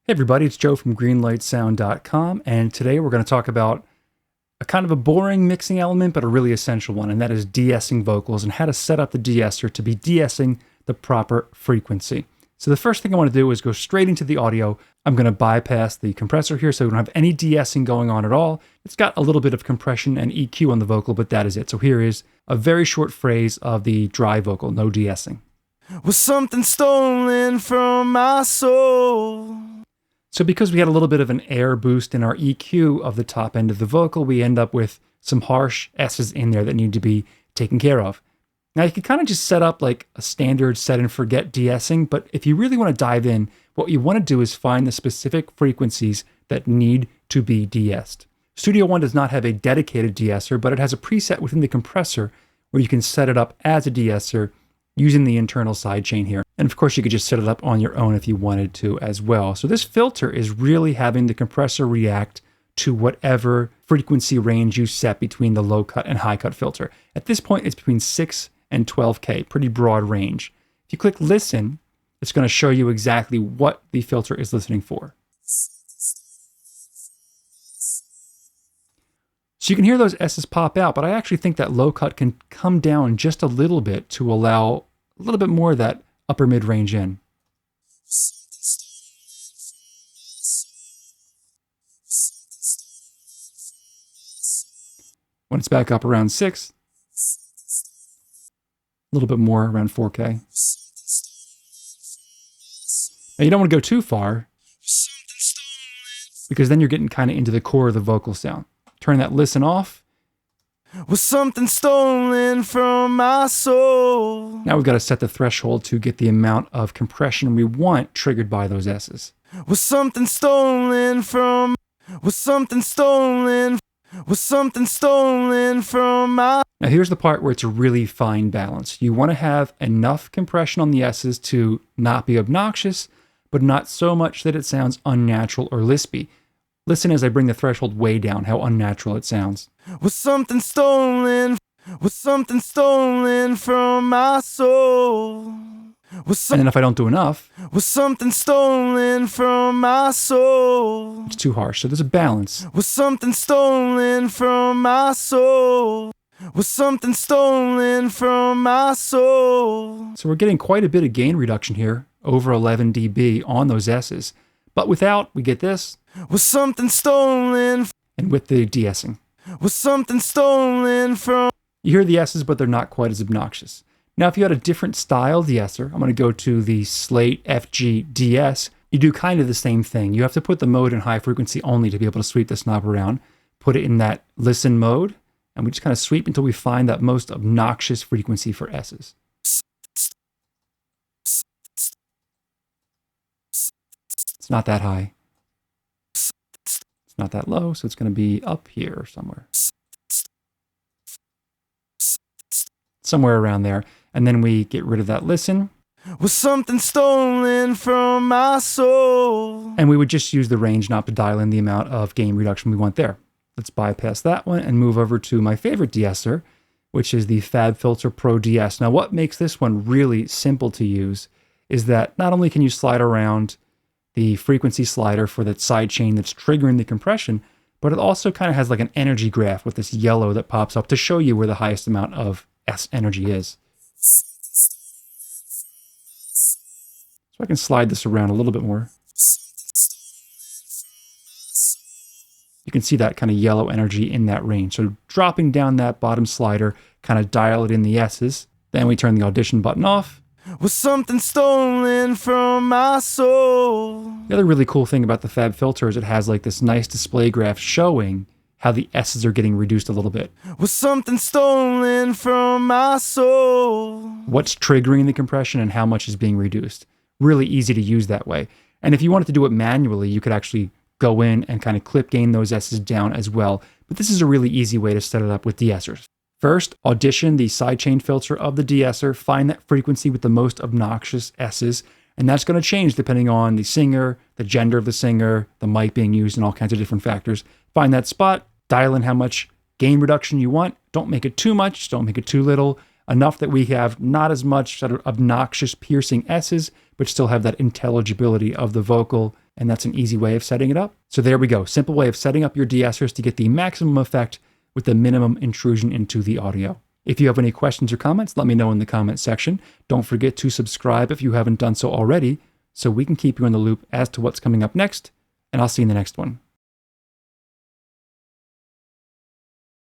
Hey everybody, it's Joe from greenlightsound.com, and today we're going to talk about a kind of a boring mixing element, but a really essential one, and that is de-essing vocals and how to set up the de-esser to be de-essing the proper frequency. So the first thing I want to do is go straight into the audio. I'm going to bypass the compressor here so we don't have any de-essing going on at all. It's got a little bit of compression and EQ on the vocal, but that is it. So here is a very short phrase of the dry vocal, no de-essing. Was something stolen from my soul? So because we had a little bit of an air boost in our EQ of the top end of the vocal, we end up with some harsh S's in there that need to be taken care of. Now you can kind of just set up like a standard set and forget de-essing, but if you really want to dive in, what you want to do is find the specific frequencies that need to be de-essed. Studio One does not have a dedicated de-esser, but it has a preset within the compressor where you can set it up as a de-esser using the internal sidechain here. And of course, you could just set it up on your own if you wanted to as well. So this filter is really having the compressor react to whatever frequency range you set between the low cut and high cut filter. At this point, it's between 6 and 12K, pretty broad range. If you click listen, it's going to show you exactly what the filter is listening for. So you can hear those S's pop out, but I actually think that low cut can come down just a little bit to allow a little bit more of that upper mid range in. When it's back up around 6, a little bit more around 4K. Now you don't want to go too far because then you're getting kind of into the core of the vocal sound. Turn that listen off. Was something stolen from my soul? Now we've got to set the threshold to get the amount of compression we want triggered by those S's. Was something stolen from? Was something stolen? Was something stolen from my? Now here's the part where it's a really fine balance. You want to have enough compression on the S's to not be obnoxious, but not so much that it sounds unnatural or lispy. Listen as I bring the threshold way down, how unnatural it sounds. Was something stolen? Was something stolen from my soul? Was And then if I don't do enough, was something stolen from my soul? it's too harsh. So there's a balance. Was something stolen from my soul? Was something stolen from my soul? So we're getting quite a bit of gain reduction here, over 11 dB on those S's. But without, we get this. Was something stolen? And with the de-essing. Was something stolen from? You hear the S's, but they're not quite as obnoxious. Now, if you had a different style de-esser, I'm going to go to the Slate FG-DS. You do kind of the same thing. You have to put the mode in high frequency only to be able to sweep this knob around. Put it in that listen mode, and we just kind of sweep until we find that most obnoxious frequency for S's. It's not that high. It's not that low, so it's going to be up here somewhere. Somewhere around there. And then we get rid of that listen. Was something stolen from my soul? And we would just use the range knob to dial in the amount of gain reduction we want there. Let's bypass that one and move over to my favorite de-esser, which is the FabFilter Pro-DS. Now, what makes this one really simple to use is that not only can you slide around the frequency slider for that side chain that's triggering the compression, but it also kind of has like an energy graph with this yellow that pops up to show you where the highest amount of S energy is. So I can slide this around a little bit more. You can see that kind of yellow energy in that range. So dropping down that bottom slider, kind of dial it in the S's. Then we turn the audition button off. Was something stolen from my soul? The other really cool thing about the FabFilter is it has like this nice display graph showing how the S's are getting reduced a little bit. Was something stolen from my soul? What's triggering the compression and how much is being reduced. Really easy to use that way. And if you wanted to do it manually, you could actually go in and kind of clip gain those S's down as well. But this is a really easy way to set it up with de-essers. First, audition the sidechain filter of the de-esser, find that frequency with the most obnoxious S's, and that's going to change depending on the singer, the gender of the singer, the mic being used, and all kinds of different factors. Find that spot, dial in how much gain reduction you want. Don't make it too much, don't make it too little. Enough that we have not as much sort of obnoxious piercing S's, but still have that intelligibility of the vocal. and that's an easy way of setting it up. So there we go. Simple way of setting up your de-essers to get the maximum effect with the minimum intrusion into the audio. If you have any questions or comments, let me know in the comment section. Don't forget to subscribe if you haven't done so already, so we can keep you in the loop as to what's coming up next, and I'll see you in the next one.